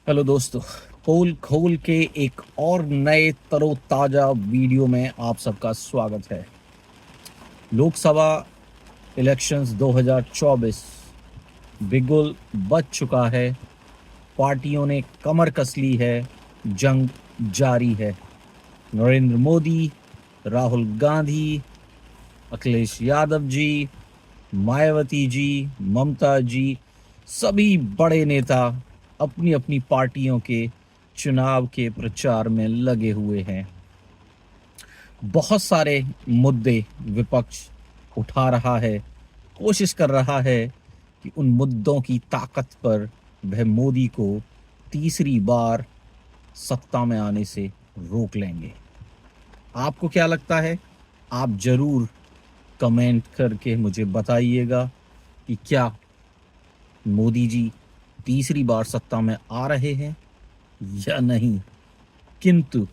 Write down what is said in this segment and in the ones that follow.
Hello दोस्तों, पोल खोल के एक और नए तरोताजा वीडियो में आप सबका स्वागत है। लोकसभा इलेक्शंस 2024 बिगुल बज चुका है। पार्टियों ने कमर कस ली है। जंग जारी है। नरेंद्र मोदी, राहुल गांधी, अखिलेश यादव जी, मायावती जी, ममता जी, सभी बड़े नेता अपनी अपनी पार्टियों के चुनाव के प्रचार में लगे हुए हैं। बहुत सारे मुद्दे विपक्ष उठा रहा है, कोशिश कर रहा है कि उन मुद्दों की ताकत पर वह मोदी को तीसरी बार सत्ता में आने से रोक लेंगे। आपको क्या लगता है? आप जरूर कमेंट करके मुझे बताइएगा कि क्या मोदी जी तीसरी बार सत्ता में आ रहे हैं या नहीं। किंतु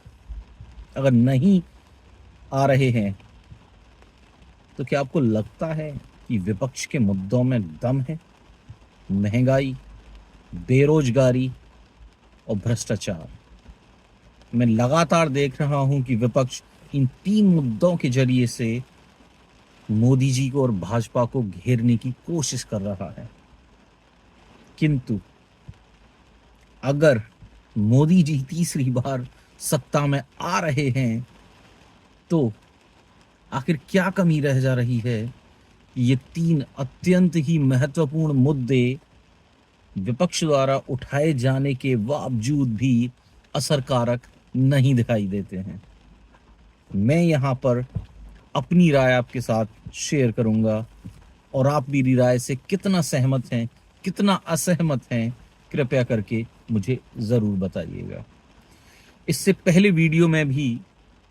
अगर नहीं आ रहे हैं तो क्या आपको लगता है कि विपक्ष के मुद्दों में दम है? महंगाई, बेरोजगारी और भ्रष्टाचार। मैं लगातार देख रहा हूं कि विपक्ष इन तीन मुद्दों के जरिए से मोदी जी को और भाजपा को घेरने की कोशिश कर रहा है। किंतु अगर मोदी जी तीसरी बार सत्ता में आ रहे हैं तो आखिर क्या कमी रह जा रही है कि ये तीन अत्यंत ही महत्वपूर्ण मुद्दे विपक्ष द्वारा उठाए जाने के बावजूद भी असरकारक नहीं दिखाई देते हैं। मैं यहाँ पर अपनी राय आपके साथ शेयर करूंगा और आप मेरी राय से कितना सहमत हैं, कितना असहमत हैं, कृपया करके मुझे ज़रूर बताइएगा। इससे पहले वीडियो में भी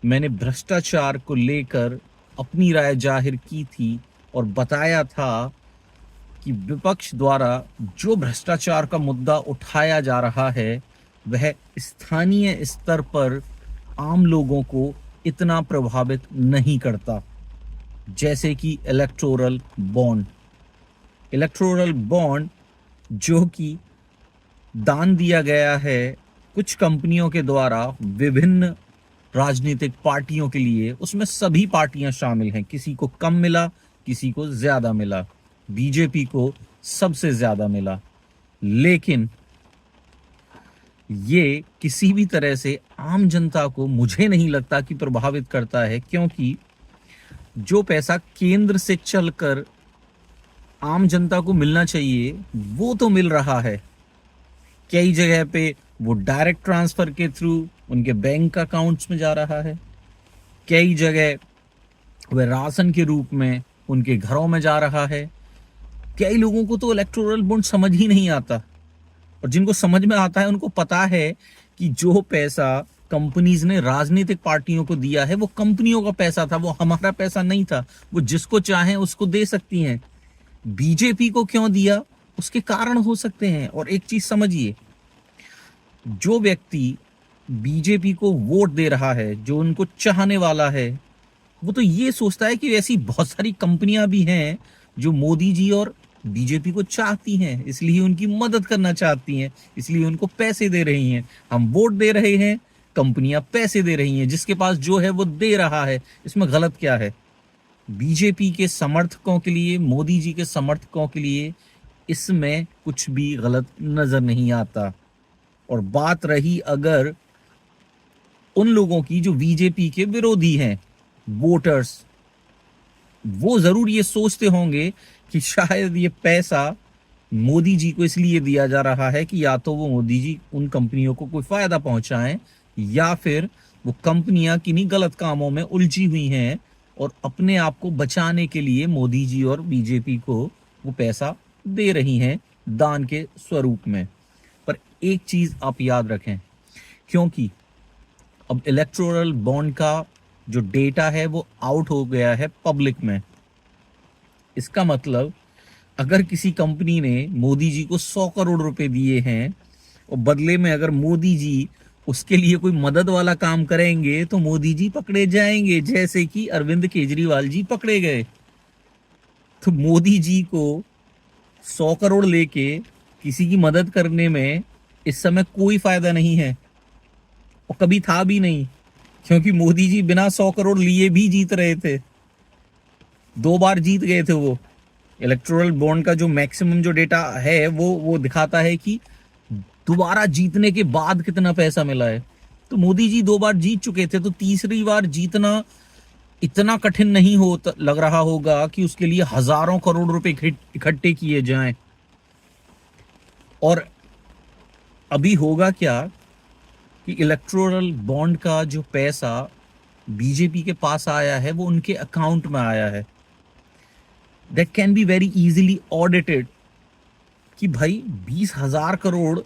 मैंने भ्रष्टाचार को लेकर अपनी राय जाहिर की थी और बताया था कि विपक्ष द्वारा जो भ्रष्टाचार का मुद्दा उठाया जा रहा है वह स्थानीय स्तर पर आम लोगों को इतना प्रभावित नहीं करता। जैसे कि इलेक्टोरल बॉन्ड जो कि दान दिया गया है कुछ कंपनियों के द्वारा विभिन्न राजनीतिक पार्टियों के लिए। उसमें सभी पार्टियां शामिल हैं, किसी को कम मिला, किसी को ज्यादा मिला। बीजेपी को सबसे ज्यादा मिला, लेकिन ये किसी भी तरह से आम जनता को मुझे नहीं लगता कि प्रभावित करता है, क्योंकि जो पैसा केंद्र से चलकर आम जनता को मिलना चाहिए वो तो मिल रहा है। कई जगह पे वो डायरेक्ट ट्रांसफर के थ्रू उनके बैंक अकाउंट्स में जा रहा है, कई जगह वह राशन के रूप में उनके घरों में जा रहा है। कई लोगों को तो इलेक्टोरल बॉन्ड समझ ही नहीं आता, और जिनको समझ में आता है उनको पता है कि जो पैसा कंपनीज ने राजनीतिक पार्टियों को दिया है वो कंपनियों का पैसा था, वो हमारा पैसा नहीं था। वो जिसको चाहे उसको दे सकती हैं। बीजेपी को क्यों दिया, उसके कारण हो सकते हैं। और एक चीज समझिए, जो व्यक्ति बीजेपी को वोट दे रहा है, जो उनको चाहने वाला है, वो तो ये सोचता है कि ऐसी बहुत सारी कंपनियां भी हैं जो मोदी जी और बीजेपी को चाहती हैं, इसलिए उनकी मदद करना चाहती हैं, इसलिए उनको पैसे दे रही हैं। हम वोट दे रहे हैं, कंपनियां पैसे दे रही हैं, जिसके पास जो है वो दे रहा है। इसमें गलत क्या है? बीजेपी के समर्थकों के लिए, मोदी जी के समर्थकों के लिए इसमें कुछ भी गलत नजर नहीं आता। और बात रही अगर उन लोगों की जो बीजेपी के विरोधी हैं, वोटर्स, वो जरूर ये सोचते होंगे कि शायद ये पैसा मोदी जी को इसलिए दिया जा रहा है कि या तो वो मोदी जी उन कंपनियों को कोई फायदा पहुंचाएं, या फिर वो कंपनियां किन्हीं गलत कामों में उलझी हुई हैं और अपने आप को बचाने के लिए मोदी जी और बीजेपी को वो पैसा दे रही हैं दान के स्वरूप में। पर एक चीज आप याद रखें, क्योंकि अब इलेक्टोरल बॉन्ड का जो डेटा है वो आउट हो गया है पब्लिक में। इसका मतलब अगर किसी कंपनी ने मोदी जी को 100 करोड़ रुपए दिए हैं और बदले में अगर मोदी जी उसके लिए कोई मदद वाला काम करेंगे तो मोदी जी पकड़े जाएंगे, जैसे कि अरविंद केजरीवाल जी पकड़े गए। तो मोदी जी को 100 करोड़ लेके किसी की मदद करने में इस समय कोई फायदा नहीं है और कभी था भी नहीं, क्योंकि मोदी जी बिना 100 करोड़ लिए भी जीत रहे थे। 2 बार जीत गए थे वो। इलेक्टोरल बॉन्ड का जो मैक्सिमम जो डेटा है वो दिखाता है कि दोबारा जीतने के बाद कितना पैसा मिला है। तो मोदी जी 2 बार जीत चुके थे, तो तीसरी बार जीतना इतना कठिन नहीं हो लग रहा होगा कि उसके लिए हजारों करोड़ रुपए इकट्ठे किए जाएं। और अभी होगा क्या कि इलेक्टोरल बॉन्ड का जो पैसा बीजेपी के पास आया है वो उनके अकाउंट में आया है। That can be very easily audited कि भाई 20,000 करोड़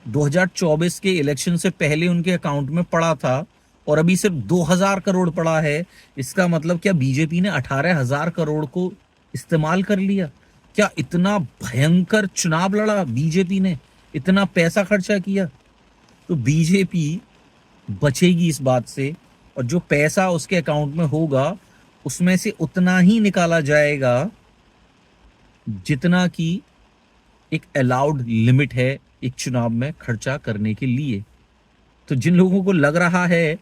2024 के इलेक्शन से पहले उनके अकाउंट में पड़ा था और अभी सिर्फ 2,000 करोड़ पड़ा है। इसका मतलब क्या बीजेपी ने 18,000 करोड़ को इस्तेमाल कर लिया? क्या इतना भयंकर चुनाव लड़ा बीजेपी ने, इतना पैसा खर्चा किया? तो बीजेपी बचेगी इस बात से, और जो पैसा उसके अकाउंट में होगा उसमें से उतना ही निकाला जाएगा जितना कि एक अलाउड लिमिट है एक चुनाव में खर्चा करने के लिए। तो जिन लोगों को लग रहा है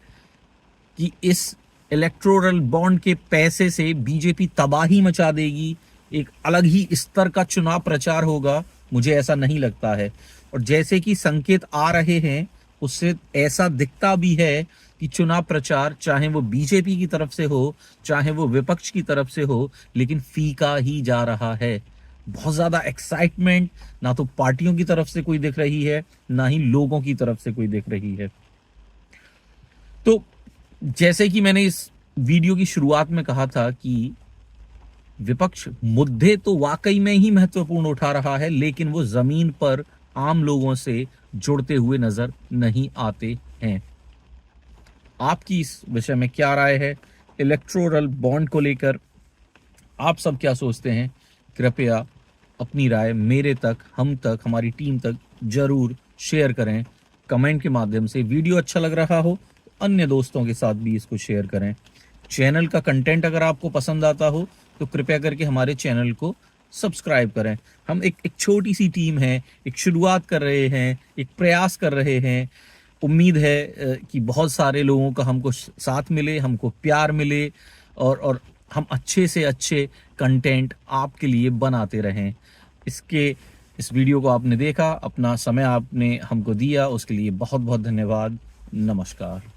कि इस इलेक्टोरल बॉन्ड के पैसे से बीजेपी तबाही मचा देगी, एक अलग ही स्तर का चुनाव प्रचार होगा, मुझे ऐसा नहीं लगता है। और जैसे कि संकेत आ रहे हैं उससे ऐसा दिखता भी है कि चुनाव प्रचार चाहे वो बीजेपी की तरफ से हो चाहे वो विपक्ष की तरफ से हो, लेकिन फीका ही जा रहा है। बहुत ज्यादा एक्साइटमेंट ना तो पार्टियों की तरफ से कोई दिख रही है, ना ही लोगों की तरफ से कोई दिख रही है। तो जैसे कि मैंने इस वीडियो की शुरुआत में कहा था कि विपक्ष मुद्दे तो वाकई में ही महत्वपूर्ण उठा रहा है, लेकिन वो जमीन पर आम लोगों से जुड़ते हुए नजर नहीं आते हैं। आपकी इस विषय में क्या राय है इलेक्टोरल बॉन्ड को लेकर? आप सब क्या सोचते हैं? कृपया अपनी राय मेरे तक, हम तक, हमारी टीम तक जरूर शेयर करें कमेंट के माध्यम से। वीडियो अच्छा लग रहा हो तो अन्य दोस्तों के साथ भी इसको शेयर करें। चैनल का कंटेंट अगर आपको पसंद आता हो तो कृपया करके हमारे चैनल को सब्सक्राइब करें। हम एक छोटी सी टीम है, एक शुरुआत कर रहे हैं, एक प्रयास कर रहे हैं। उम्मीद है कि बहुत सारे लोगों का हमको साथ मिले, हमको प्यार मिले, और हम अच्छे से अच्छे कंटेंट आपके लिए बनाते रहें। इस वीडियो को आपने देखा, अपना समय आपने हमको दिया, उसके लिए बहुत बहुत धन्यवाद। नमस्कार।